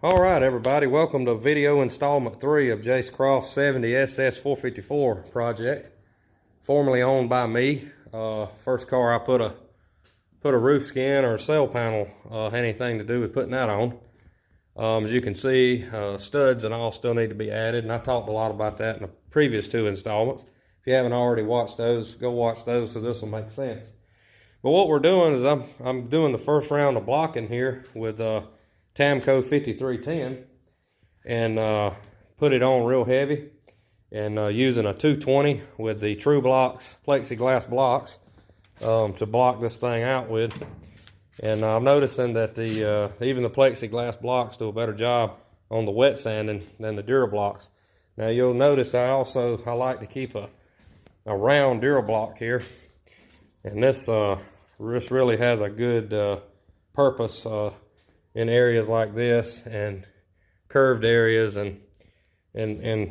All right, everybody, welcome to video installment 3 of Jayce Croft's 70 SS454 project, formerly owned by me. First car I put a roof skin or a sail panel had anything to do with putting that on. As you can see, studs and all still need to be added, and I talked a lot about that in the previous 2 installments. If you haven't already watched those, go watch those so this will make sense. But what we're doing is I'm doing the first round of blocking here with Tamco 5310 and put it on real heavy, and using a 220 with the True Blocks plexiglass blocks to block this thing out with. And I'm noticing that even the plexiglass blocks do a better job on the wet sanding than the Durablocks. Now you'll notice I like to keep a round Durablock here, and this really has a good purpose in areas like this and curved areas and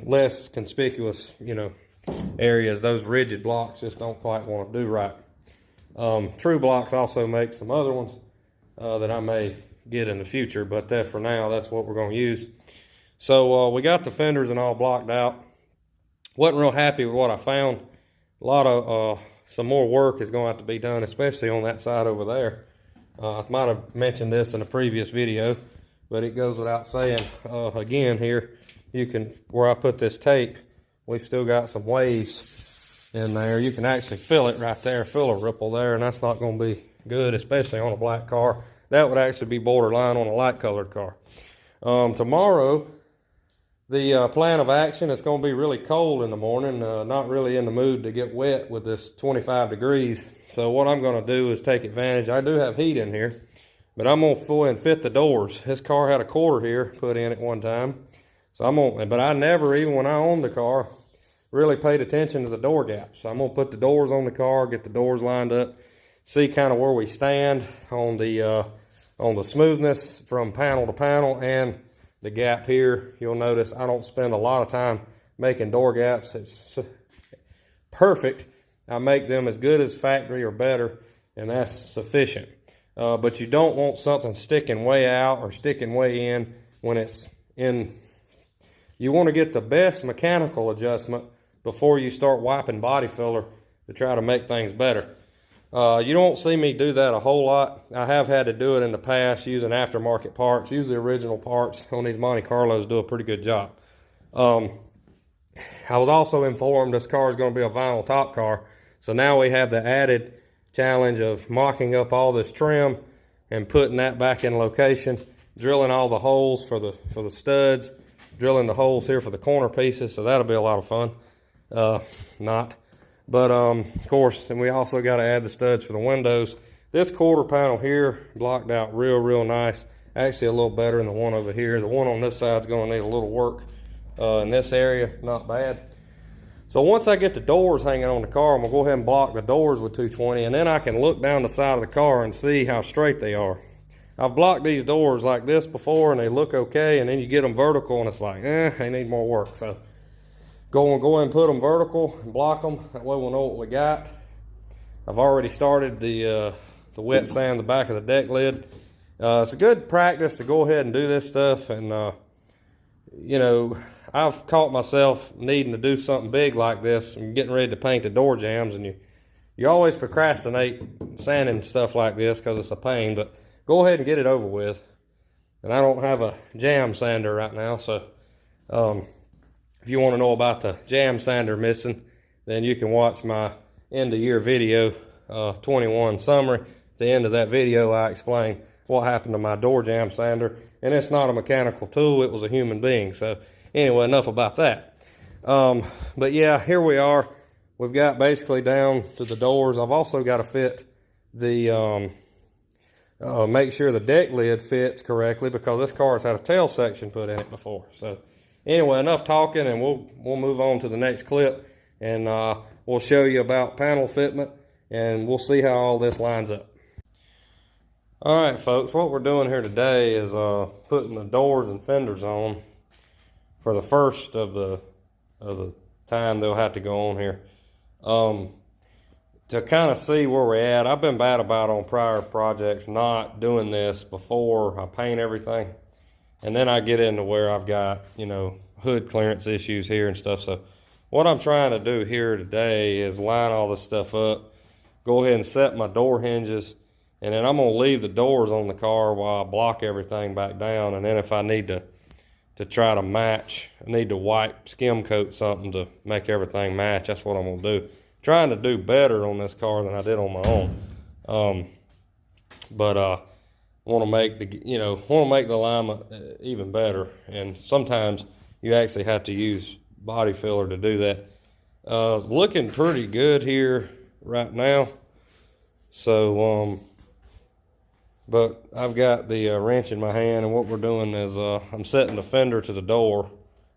less conspicuous, areas. Those rigid blocks just don't quite want to do right. True Blocks also make some other ones that I may get in the future, but for now, that's what we're going to use. So we got the fenders and all blocked out. Wasn't real happy with what I found. A lot of some more work is going to have to be done, especially on that side over there. I might have mentioned this in a previous video, but it goes without saying. Again, here where I put this tape, we've still got some waves in there. You can actually feel it right there, feel a ripple there, and that's not going to be good, especially on a black car. That would actually be borderline on a light colored car. Tomorrow, the plan of action, it's going to be really cold in the morning. Not really in the mood to get wet with this 25 degrees. So what I'm going to do is take advantage. I do have heat in here, but I'm going to go and fit the doors. This car had a quarter here put in at one time. So but I never, even when I owned the car, really paid attention to the door gaps. So I'm going to put the doors on the car, get the doors lined up, see kind of where we stand on the smoothness from panel to panel and the gap here. You'll notice I don't spend a lot of time making door gaps. It's perfect. I make them as good as factory or better, and that's sufficient. But you don't want something sticking way out or sticking way in when it's in. You want to get the best mechanical adjustment before you start wiping body filler to try to make things better. You don't see me do that a whole lot. I have had to do it in the past using aftermarket parts. Usually original parts on these Monte Carlos do a pretty good job. I was also informed this car is going to be a vinyl top car. So now we have the added challenge of mocking up all this trim and putting that back in location, drilling all the holes for the studs, drilling the holes here for the corner pieces. So that'll be a lot of fun. But of course, and we also got to add the studs for the windows. This quarter panel here blocked out real nice. Actually a little better than the one over here. The one on this side is going to need a little work in this area. Not bad. So once I get the doors hanging on the car, I'm going to go ahead and block the doors with 220, and then I can look down the side of the car and see how straight they are. I've blocked these doors like this before, and they look okay, and then you get them vertical, and it's like, they need more work. So go ahead and put them vertical and block them. That way we'll know what we got. I've already started the wet sand the back of the deck lid. It's a good practice to go ahead and do this stuff, and I've caught myself needing to do something big like this and getting ready to paint the door jambs, and you always procrastinate sanding stuff like this because it's a pain, but go ahead and get it over with. And I don't have a jam sander right now, so if you want to know about the jam sander missing, then you can watch my end of year video 21 summary. At the end of that video I explain what happened to my door jam sander, and it's not a mechanical tool, it was a human being. So anyway, enough about that. But yeah, here we are. We've got basically down to the doors. I've also got to fit the make sure the deck lid fits correctly, because this car has had a tail section put in it before. So anyway, enough talking, and we'll move on to the next clip, and we'll show you about panel fitment, and we'll see how all this lines up. All right, folks, what we're doing here today is putting the doors and fenders on for the first of the time they'll have to go on here. To kind of see where we're at, I've been bad about on prior projects not doing this before I paint everything. And then I get into where I've got, you know, hood clearance issues here and stuff. So what I'm trying to do here today is line all this stuff up, go ahead and set my door hinges, and then I'm gonna leave the doors on the car while I block everything back down. And then if I need to try to match, I need to wipe, skim coat something to make everything match. That's what I'm gonna do. Trying to do better on this car than I did on my own. Want to make the alignment even better. And sometimes you actually have to use body filler to do that. It's looking pretty good here right now. So, but I've got the wrench in my hand, and what we're doing is I'm setting the fender to the door.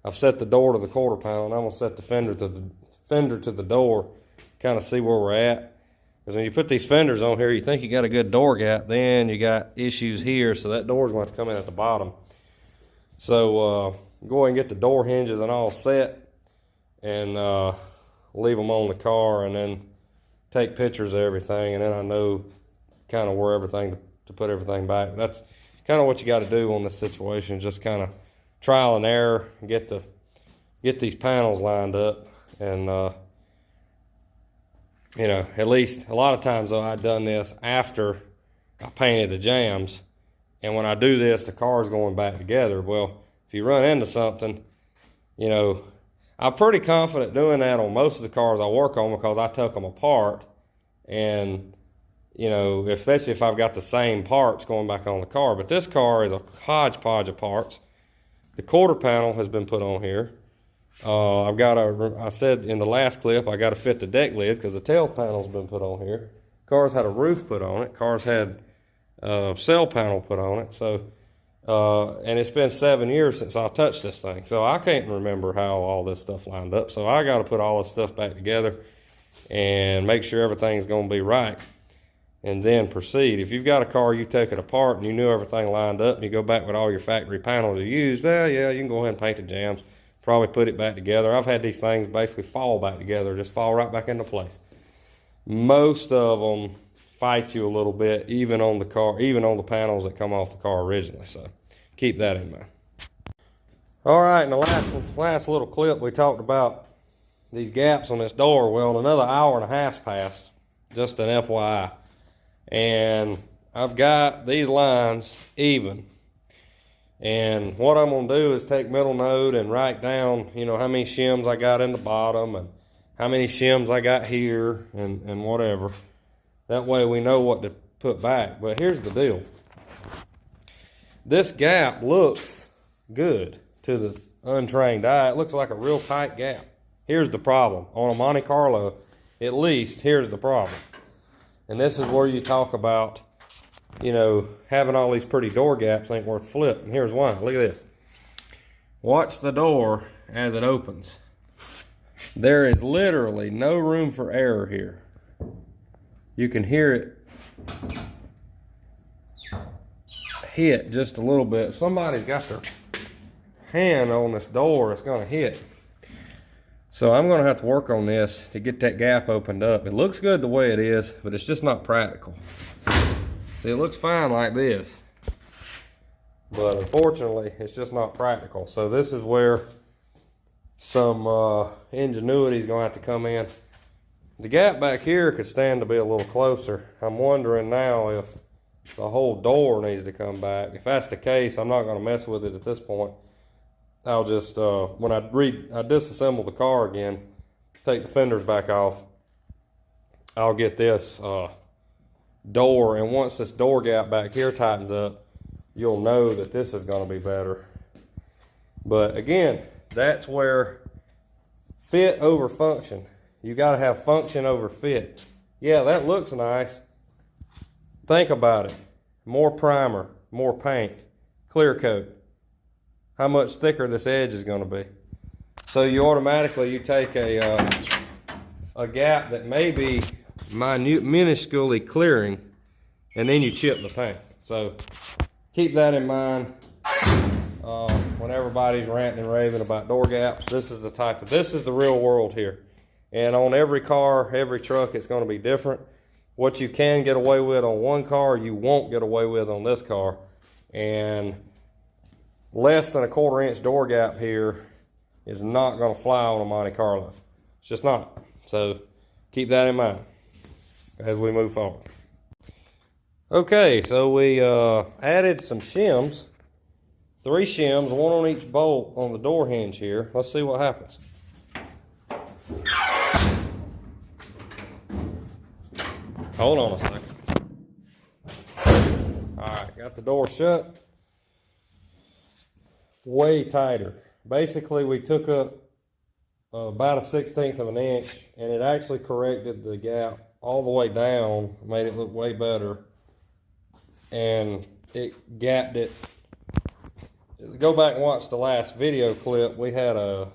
I've set the door to the quarter panel, and I'm gonna set the fender to the door, kind of see where we're at. Because when you put these fenders on here, you think you got a good door gap, then you got issues here, so that door's going to come in at the bottom. So go ahead and get the door hinges and all set, and leave them on the car, and then take pictures of everything, and then I know kind of where everything to put everything back. That's kind of what you got to do on this situation, just kind of trial and error, and get these panels lined up. And you know, at least a lot of times though, I've done this after I painted the jambs, and when I do this, the car's going back together. Well, if you run into something, you know, I'm pretty confident doing that on most of the cars I work on, because I took them apart, and you know, especially if I've got the same parts going back on the car. But this car is a hodgepodge of parts. The quarter panel has been put on here. I said in the last clip, I got to fit the deck lid because the tail panel's been put on here. Cars had a roof put on it. Cars had a cell panel put on it. So, and it's been 7 years since I touched this thing. So I can't remember how all this stuff lined up. So I got to put all this stuff back together and make sure everything's going to be right, and then proceed. If you've got a car, you take it apart and you knew everything lined up, and you go back with all your factory panels you used, yeah, you can go ahead and paint the jambs. Probably put it back together. I've had these things basically fall back together, just fall right back into place. Most of them fight you a little bit, even on the car, even on the panels that come off the car originally. So keep that in mind. All right, in the last little clip, we talked about these gaps on this door. Well, another hour and a half's passed, just an FYI. And I've got these lines even. And what I'm going to do is take middle node and write down, you know, how many shims I got in the bottom and how many shims I got here and whatever. That way we know what to put back. But here's the deal. This gap looks good to the untrained eye. It looks like a real tight gap. Here's the problem. On a Monte Carlo, at least, here's the problem. And this is where you talk about, you know, having all these pretty door gaps ain't worth a flip. And here's why. Look at this. Watch the door as it opens. There is literally no room for error here. You can hear it hit just a little bit. If somebody's got their hand on this door, it's going to hit. So I'm going to have to work on this to get that gap opened up. It looks good the way it is, but it's just not practical. See, it looks fine like this, but unfortunately, it's just not practical. So this is where some ingenuity is going to have to come in. The gap back here could stand to be a little closer. I'm wondering now if the whole door needs to come back. If that's the case, I'm not going to mess with it at this point. I'll just, when I disassemble the car again, take the fenders back off, I'll get this door, and once this door gap back here tightens up, you'll know that this is going to be better. But again, that's where fit over function. You got to have function over fit. Yeah, that looks nice. Think about it. More primer, more paint, clear coat. How much thicker this edge is going to be. So you automatically, you take a gap that may be minusculely clearing, and then you chip the paint. So keep that in mind when everybody's ranting and raving about door gaps. This is the real world here. And on every car, every truck, it's going to be different. What you can get away with on one car, you won't get away with on this car. And less than a 1/4 inch door gap here is not going to fly on a Monte Carlo. It's just not. So keep that in mind as we move forward. Okay, so we added some shims, 3 shims, 1 on each bolt on the door hinge here. Let's see what happens. Hold on a second. All right, got the door shut. Way tighter. Basically, we took up about a 1/16 of an inch, and it actually corrected the gap all the way down, made it look way better, and it gapped it. Go back and watch the last video clip. We had a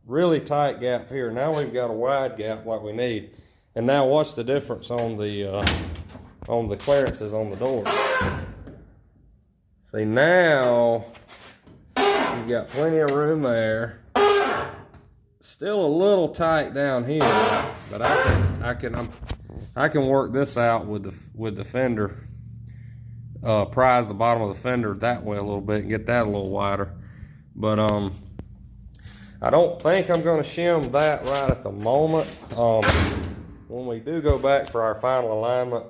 really tight gap here. Now we've got a wide gap like we need. And now watch the difference on the clearances on the door. See, now you've got plenty of room there. Still a little tight down here, but I can work this out with the fender. Prise the bottom of the fender that way a little bit and get that a little wider. But I don't think I'm going to shim that right at the moment. When we do go back for our final alignment,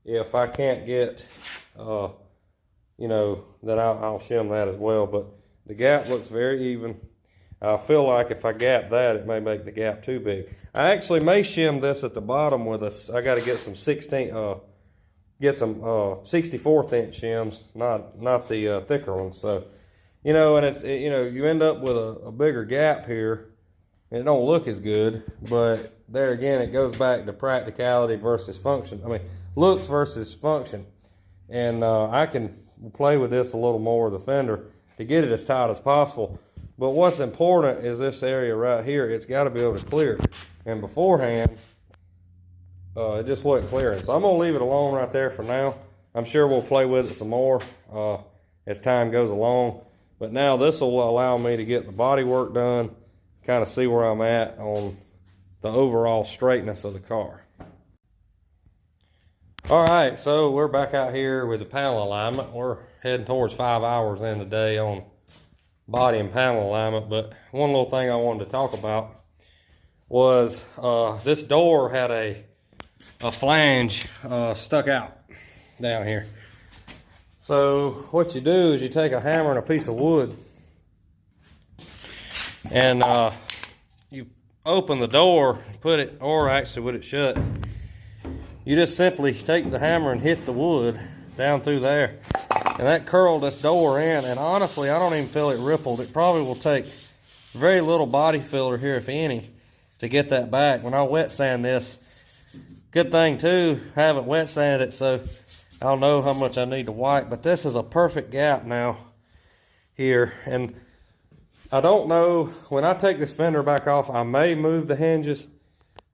if I can't get, you know, then I'll shim that as well. But the gap looks very even. I feel like if I gap that, it may make the gap too big. I actually may shim this at the bottom with I got to get some 64th inch shims, not the thicker ones. So, you know, and you know, you end up with a bigger gap here, and it don't look as good. But there again, it goes back to practicality versus function. I mean, looks versus function. And I can play with this a little more with the fender to get it as tight as possible. But what's important is this area right here. It's got to be able to clear. And beforehand, it just wasn't clearing. So I'm going to leave it alone right there for now. I'm sure we'll play with it some more as time goes along. But now this will allow me to get the body work done, kind of see where I'm at on the overall straightness of the car. All right, so we're back out here with the panel alignment. We're heading towards 5 hours in the day on body and panel alignment. But one little thing I wanted to talk about was this door had a flange stuck out down here. So what you do is you take a hammer and a piece of wood, and you open the door, put it, or actually with it shut, you just simply take the hammer and hit the wood down through there, and that curled this door in. And honestly, I don't even feel it rippled. It probably will take very little body filler here, if any, to get that back. When I wet sand this, good thing too, I haven't wet sanded it, so I'll know how much I need to wipe. But this is a perfect gap now here. And I don't know, when I take this fender back off, I may move the hinges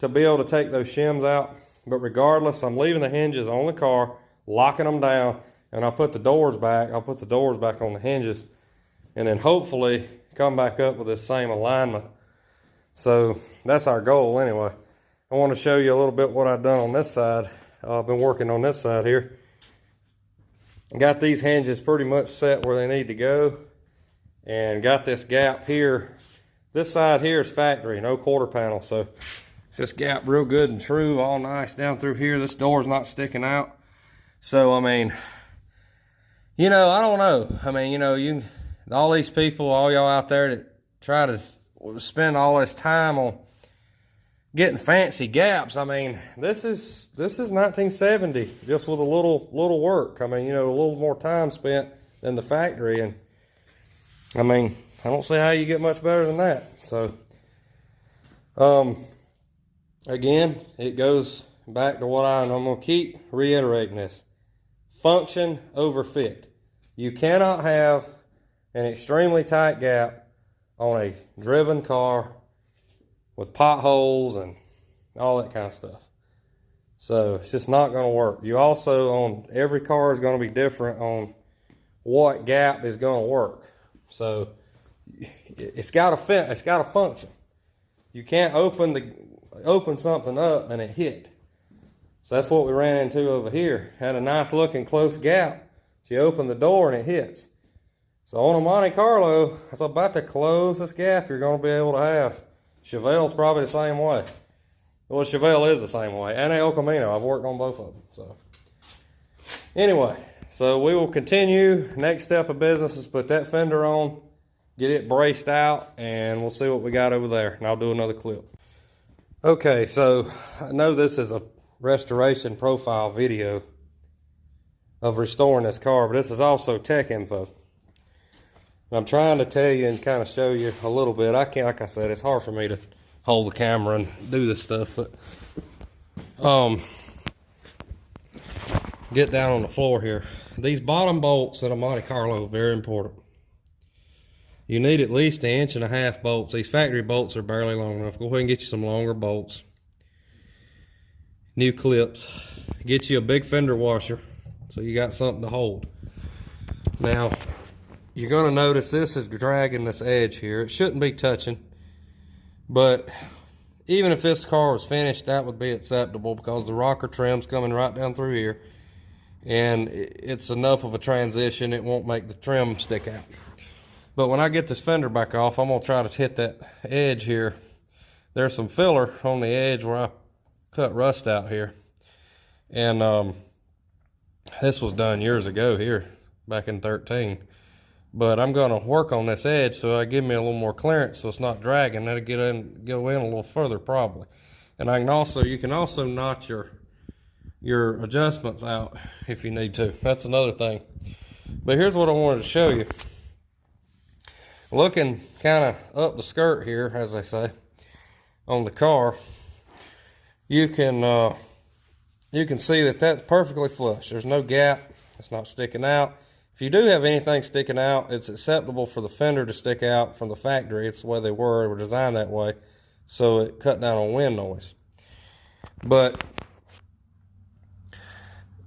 to be able to take those shims out. But regardless, I'm leaving the hinges on the car, locking them down, and I'll put the doors back. I'll put the doors back on the hinges, and then hopefully come back up with this same alignment. So that's our goal anyway. I want to show you a little bit what I've done on this side. I've been working on this side here. Got these hinges pretty much set where they need to go, and got this gap here. This side here is factory, no quarter panel, so it's just gapped real good and true, all nice down through here. This door's not sticking out. So I mean, you know, I don't know. I mean, you know, all these people, all y'all out there that try to spend all this time on getting fancy gaps. I mean, this is 1970, just with a little work. I mean, you know, a little more time spent than the factory, and I mean, I don't see how you get much better than that. So, again, it goes back to what I'm gonna keep reiterating this: function over fit. You cannot have an extremely tight gap on a driven car with potholes and all that kind of stuff. So it's just not going to work. You also, on every car is going to be different on what gap is going to work. So it's got to fit. It's got to function. You can't open something up and it hit. So that's what we ran into over here. Had a nice looking close gap. So you open the door and it hits. So on a Monte Carlo, it's about the closest gap you're going to be able to have. Chevelle's probably the same way. Well, Chevelle is the same way. And El Camino, I've worked on both of them. So anyway, so we will continue. Next step of business is put that fender on, get it braced out, and we'll see what we got over there. And I'll do another clip. Okay, so I know this is a restoration profile video of restoring this car, but this is also tech info. I'm trying to tell you and kind of show you a little bit. I can't, like I said, it's hard for me to hold the camera and do this stuff, but get down on the floor here. These bottom bolts in a Monte Carlo are very important. You need at least 1.5 inch bolts. These factory bolts are barely long enough. Go ahead and get you some longer bolts. New clips. Get you a big fender washer so you got something to hold. Now, you're going to notice this is dragging this edge here. It shouldn't be touching, but even if this car was finished, that would be acceptable because the rocker trim's coming right down through here, and it's enough of a transition, it won't make the trim stick out. But when I get this fender back off, I'm going to try to hit that edge here. There's some filler on the edge where I cut rust out here, and this was done years ago here, back in 13. But I'm going to work on this edge so I give me a little more clearance so it's not dragging. That'll go in a little further probably. And you can also notch your adjustments out if you need to. That's another thing. But here's what I wanted to show you. Looking kind of up the skirt here, as they say, on the car, you can see that that's perfectly flush. There's no gap. It's not sticking out. If you do have anything sticking out, it's acceptable for the fender to stick out from the factory. It's the way they were designed that way, so it cut down on wind noise. But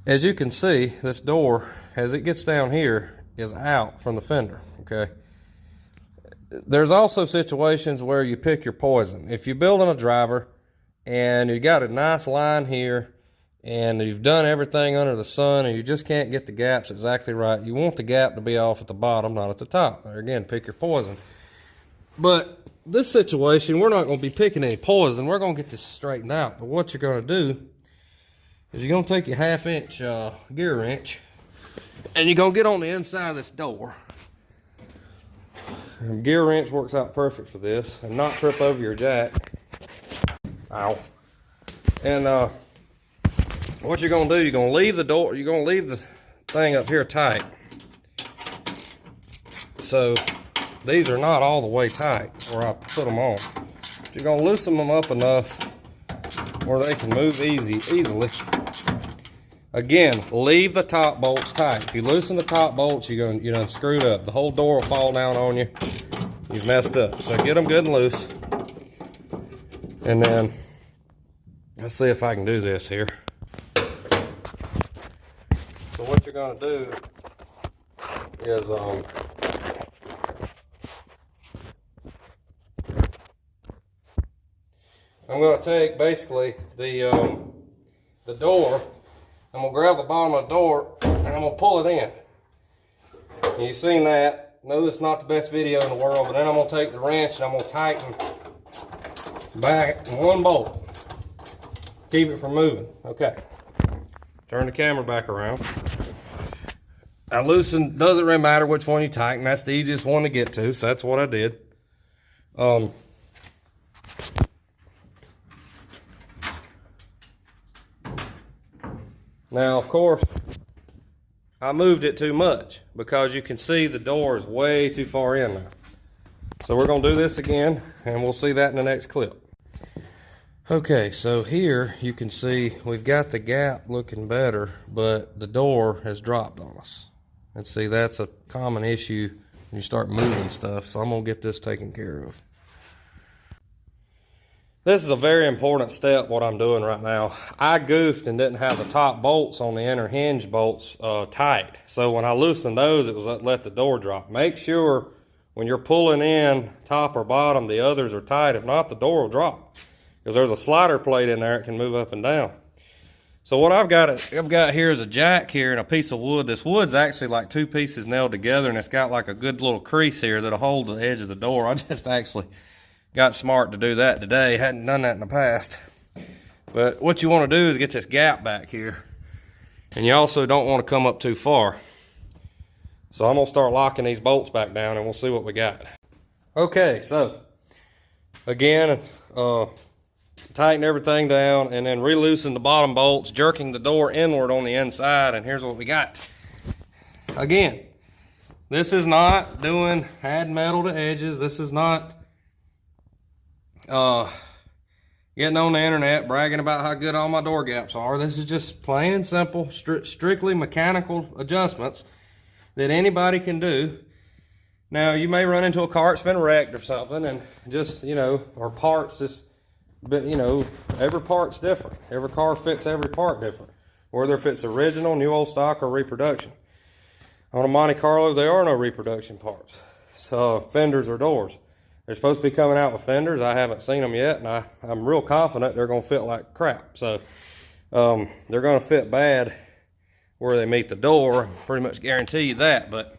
as you can see, this door, as it gets down here, is out from the fender, okay? There's also situations where you pick your poison. If you're building a driver and you got a nice line here, and you've done everything under the sun and you just can't get the gaps exactly right, you want the gap to be off at the bottom, not at the top. There again, pick your poison. But this situation, we're not going to be picking any poison. We're going to get this straightened out. But what you're going to do is you're going to take your 1/2 inch gear wrench and you're going to get on the inside of this door. And gear wrench works out perfect for this, and not trip over your jack. Ow. And what you're going to do, you're going to leave the door, you're going to leave the thing up here tight. So these are not all the way tight where I put them on. But you're going to loosen them up enough where they can move easily. Again, leave the top bolts tight. If you loosen the top bolts, you're done screwed up. The whole door will fall down on you. You've messed up. So get them good and loose. And then, let's see if I can do this here. So what you're going to do is I'm going to take basically the door. I'm going to grab the bottom of the door and I'm going to pull it in. And you've seen that. No, it's not the best video in the world, but then I'm going to take the wrench and I'm going to tighten back one bolt. Keep it from moving. Okay. Turn the camera back around. I loosened, doesn't really matter which one you tighten. That's the easiest one to get to, so that's what I did. Now, of course, I moved it too much because you can see the door is way too far in now. So we're going to do this again, and we'll see that in the next clip. Okay, so here you can see we've got the gap looking better, but the door has dropped on us. And see, that's a common issue when you start moving stuff, so I'm going to get this taken care of. This is a very important step, what I'm doing right now. I goofed and didn't have the top bolts on the inner hinge bolts tight. So when I loosened those, it was let the door drop. Make sure when you're pulling in top or bottom, the others are tight. If not, the door will drop. Because there's a slider plate in there, it can move up and down. So what I've got here is a jack here and a piece of wood. This wood's actually like 2 pieces nailed together, and it's got like a good little crease here that'll hold the edge of the door. I just actually got smart to do that today. Hadn't done that in the past. But what you want to do is get this gap back here. And you also don't want to come up too far. So I'm going to start locking these bolts back down and we'll see what we got. Okay, so again, tighten everything down and then re-loosen the bottom bolts, jerking the door inward on the inside, and here's what we got. Again, this is not doing adding metal to edges. This is not getting on the internet bragging about how good all my door gaps are. This is just plain and simple, strictly mechanical adjustments that anybody can do. Now, you may run into a car that's been wrecked or something, and just, you know, or parts just, but you know, every part's different. Every car fits every part different, whether if it's original, new old stock, or reproduction. On a Monte Carlo, there are no reproduction parts. So fenders or doors. They're supposed to be coming out with fenders. I haven't seen them yet, and I'm real confident they're going to fit like crap. So they're going to fit bad where they meet the door. Pretty much guarantee you that, but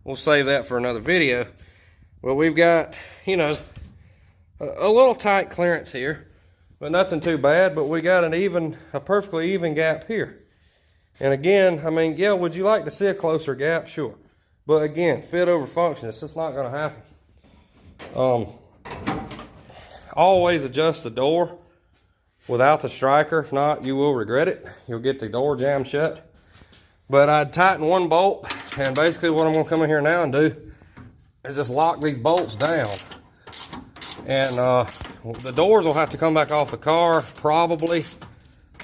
we'll save that for another video. Well, we've got, you know, a little tight clearance here, but nothing too bad. But we got a perfectly even gap here. And again, I mean, yeah, would you like to see a closer gap? Sure. But again, fit over function, it's just not going to happen. Always adjust the door without the striker. If not, you will regret it. You'll get the door jammed shut. But I'd tighten one bolt, and basically what I'm going to come in here now and do is just lock these bolts down. And the doors will have to come back off the car, probably.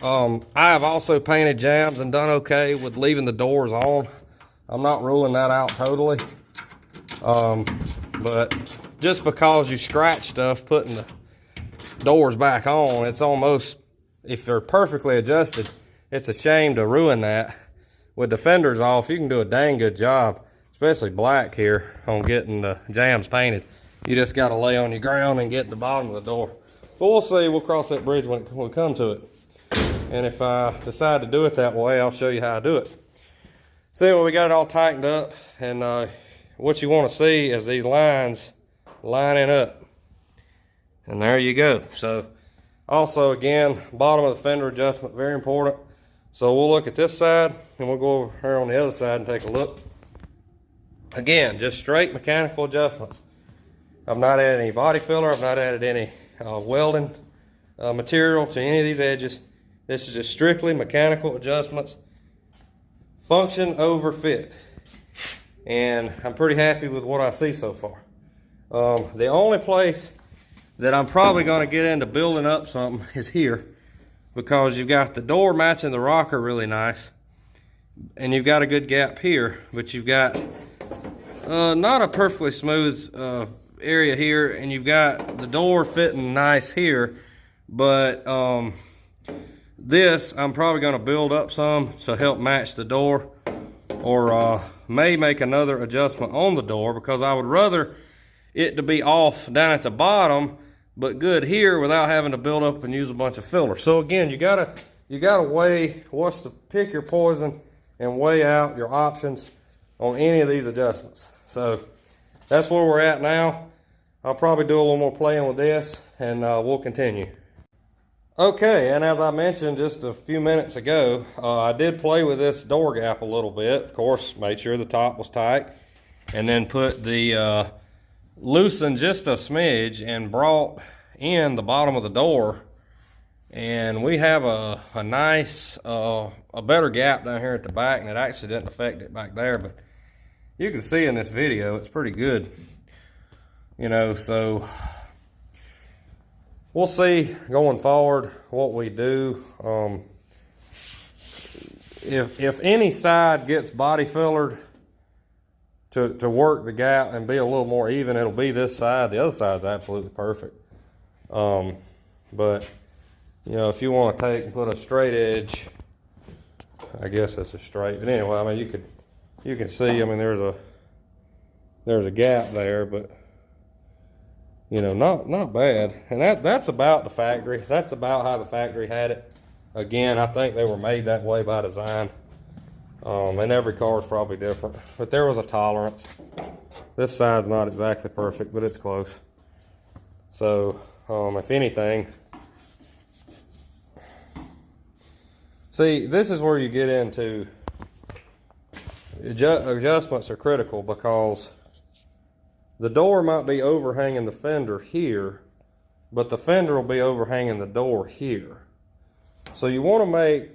I have also painted jambs and done okay with leaving the doors on. I'm not ruling that out totally. But just because you scratch stuff putting the doors back on, it's almost, if they're perfectly adjusted, it's a shame to ruin that. With the fenders off, you can do a dang good job, especially black here, on getting the jambs painted. You just got to lay on your ground and get the bottom of the door. But we'll see. We'll cross that bridge when we come to it. And if I decide to do it that way, I'll show you how I do it. So anyway, we got it all tightened up. And what you want to see is these lines lining up. And there you go. So also, again, bottom of the fender adjustment, very important. So we'll look at this side, and we'll go over here on the other side and take a look. Again, just straight mechanical adjustments. I've not added any body filler. I've not added any welding material to any of these edges. This is just strictly mechanical adjustments. Function over fit. And I'm pretty happy with what I see so far. The only place that I'm probably going to get into building up something is here, because you've got the door matching the rocker really nice, and you've got a good gap here, but you've got not a perfectly smooth area here, and you've got the door fitting nice here, but this I'm probably going to build up some to help match the door, or may make another adjustment on the door, because I would rather it to be off down at the bottom but good here without having to build up and use a bunch of filler. So again, you gotta weigh what's to pick your poison and weigh out your options on any of these adjustments. So that's where we're at now. I'll probably do a little more playing with this, and we'll continue. Okay, and as I mentioned just a few minutes ago, I did play with this door gap a little bit. Of course, made sure the top was tight, and then put the loosened just a smidge and brought in the bottom of the door, and we have a nice a better gap down here at the back, and it actually didn't affect it back there, but you can see in this video it's pretty good, you know. So we'll see going forward what we do. If any side gets body fillered to work the gap and be a little more even, it'll be this side. The other side's absolutely perfect. But you know, if you want to take and put a straight edge, I guess that's a straight. But anyway, I mean, you can see. I mean, there's a gap there, but you know, not bad. And that's about the factory. That's about how the factory had it. Again, I think they were made that way by design. And every car is probably different. But there was a tolerance. This side's not exactly perfect, but it's close. So, if anything... See, this is where you get into... Adjustments are critical because the door might be overhanging the fender here, but the fender will be overhanging the door here. So you want to make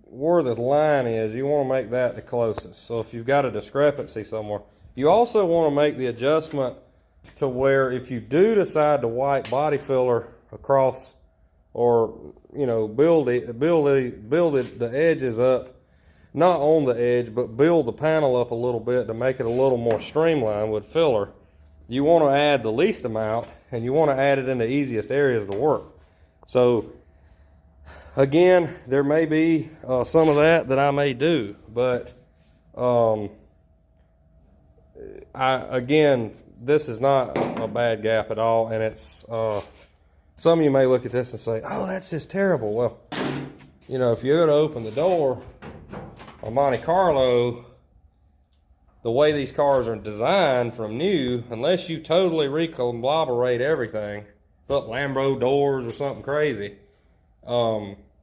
where the line is, you want to make that the closest. So if you've got a discrepancy somewhere, you also want to make the adjustment to where if you do decide to wipe body filler across, or you know, build the edges up, not on the edge, but build the panel up a little bit to make it a little more streamlined with filler. You want to add the least amount, and you want to add it in the easiest areas to work. So again, there may be some of that I may do, but again, this is not a bad gap at all, and it's some of you may look at this and say, oh, that's just terrible. Well, you know, if you were to open the door on Monte Carlo, the way these cars are designed from new, unless you totally reconglomerate everything, put Lambo doors or something crazy,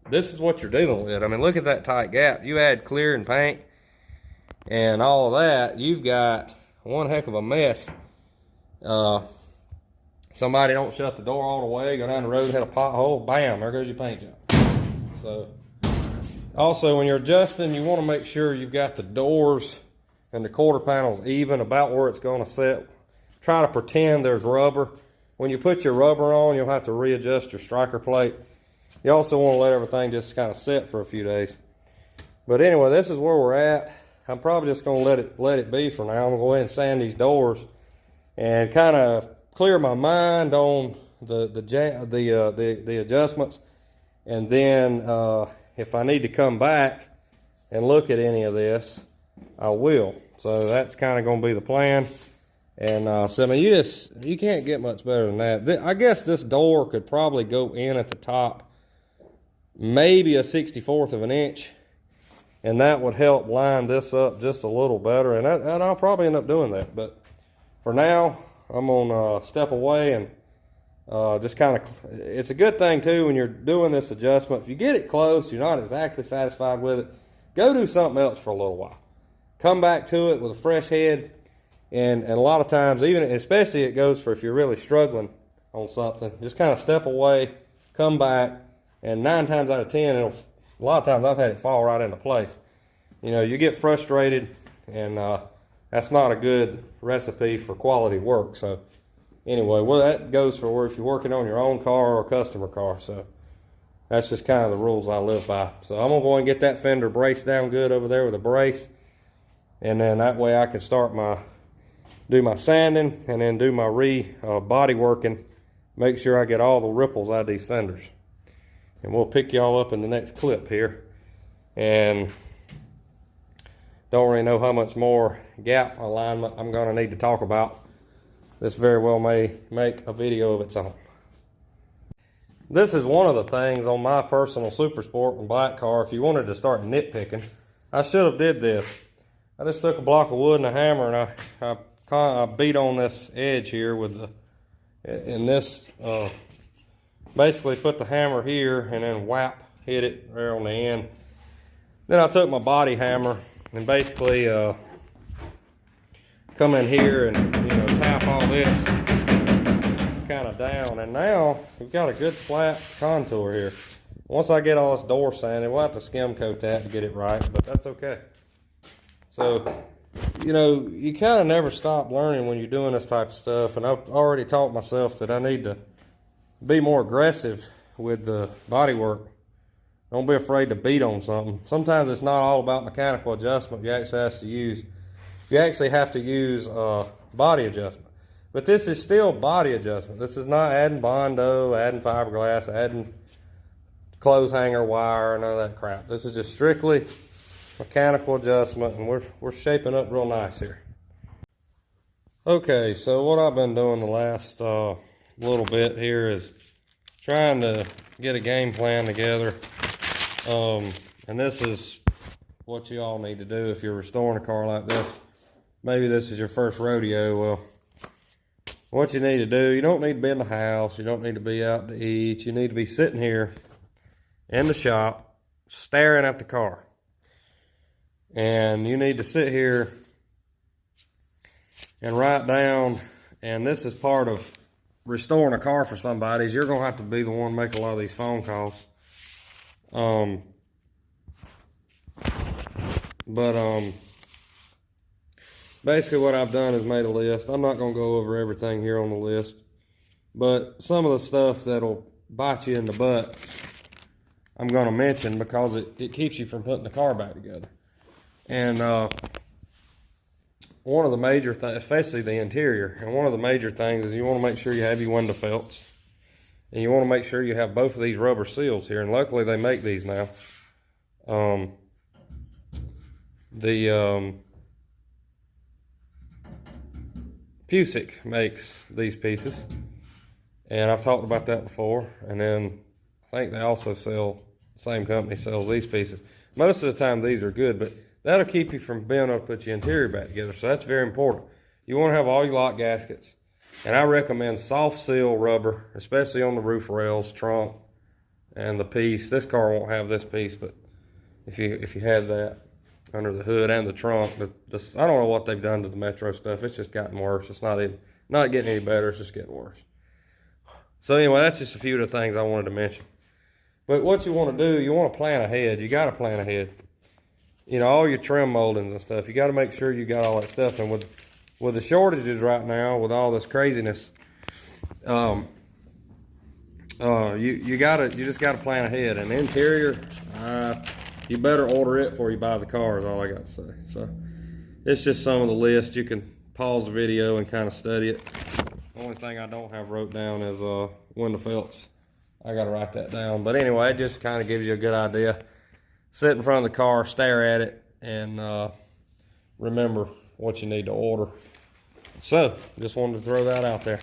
this is what you're dealing with. I mean, look at that tight gap. You add clear and paint and all of that, you've got one heck of a mess. Somebody don't shut the door all the way, go down the road, hit a pothole, bam, there goes your paint job. So, also when you're adjusting, you want to make sure you've got the doors and the quarter panels even about where it's going to sit. Try to pretend there's rubber. When you put your rubber on, you'll have to readjust your striker plate. You also want to let everything just kind of sit for a few days. But anyway, this is where we're at. I'm probably just going to let it be for now. I'm going to go ahead and sand these doors and kind of clear my mind on the adjustments. And then if I need to come back and look at any of this, I will. So that's kind of going to be the plan. And so I mean, you can't get much better than that. I guess this door could probably go in at the top, maybe a 64th of an inch, and that would help line this up just a little better. And I'll probably end up doing that. But for now, I'm gonna step away and just kind of. It's a good thing too when you're doing this adjustment. If you get it close, you're not exactly satisfied with it, go do something else for a little while. Come back to it with a fresh head. And a lot of times, even especially it goes for if you're really struggling on something, just kind of step away, come back, and 9 times out of 10, a lot of times I've had it fall right into place. You know, you get frustrated, and that's not a good recipe for quality work. So anyway, well, that goes for where if you're working on your own car or a customer car. So that's just kind of the rules I live by. So I'm gonna go and get that fender brace down good over there with a brace, and then that way I can start do my sanding and then do my body working, make sure I get all the ripples out of these fenders. And we'll pick y'all up in the next clip here. And don't really know how much more gap alignment I'm gonna need to talk about. This very well may make a video of its own. This is one of the things on my personal Super Sport and black car. If you wanted to start nitpicking, I should have did this. I just took a block of wood and a hammer and I beat on this edge here with this, basically put the hammer here and then hit it there on the end. Then I took my body hammer and basically come in here and tap all this kind of down. And now we've got a good flat contour here. Once I get all this door sanded, we'll have to skim coat that to get it right, but that's okay. So, you kind of never stop learning when you're doing this type of stuff. And I've already taught myself that I need to be more aggressive with the body work. Don't be afraid to beat on something. Sometimes it's not all about mechanical adjustment. You actually have to use body adjustment. But this is still body adjustment. This is not adding Bondo, adding fiberglass, adding clothes hanger wire, none of that crap. This is just strictly mechanical adjustment, and we're shaping up real nice here. Okay, so what I've been doing the last little bit here is trying to get a game plan together And this is what you all need to do if you're restoring a car like this. Maybe this is your first rodeo. Well, what you need to do, you don't need to be in the house. You don't need to be out to eat. You need to be sitting here in the shop staring at the car. And you need to sit here and write down, and this is part of restoring a car for somebody, is you're going to have to be the one to make a lot of these phone calls. Basically what I've done is made a list. I'm not going to go over everything here on the list, but some of the stuff that'll bite you in the butt I'm going to mention, because it keeps you from putting the car back together. And one of the major things, especially the interior, and one of the major things is you want to make sure you have your window felts, and you want to make sure you have both of these rubber seals here, and luckily they make these now. Fusick makes these pieces, and I've talked about that before. And then I think they also sell, the same company sells these pieces. Most of the time these are good, but that'll keep you from being able to put your interior back together, so that's very important. You want to have all your lock gaskets, and I recommend soft seal rubber, especially on the roof rails, trunk, and the piece. This car won't have this piece, but if you have that under the hood and the trunk, I don't know what they've done to the Metro stuff. It's just gotten worse. It's not getting any better. It's just getting worse. So anyway, that's just a few of the things I wanted to mention. But what you want to do, you want to plan ahead. You got to plan ahead. You know, all your trim moldings and stuff, you got to make sure you got all that stuff. And with the shortages right now, with all this craziness, you just got to plan ahead. And the interior, you better order it before you buy the car, is all I got to say. So it's just some of the list. You can pause the video and kind of study it. The only thing I don't have wrote down is window felts. I got to write that down. But anyway, it just kind of gives you a good idea. Sit in front of the car, stare at it, and remember what you need to order. So just wanted to throw that out there.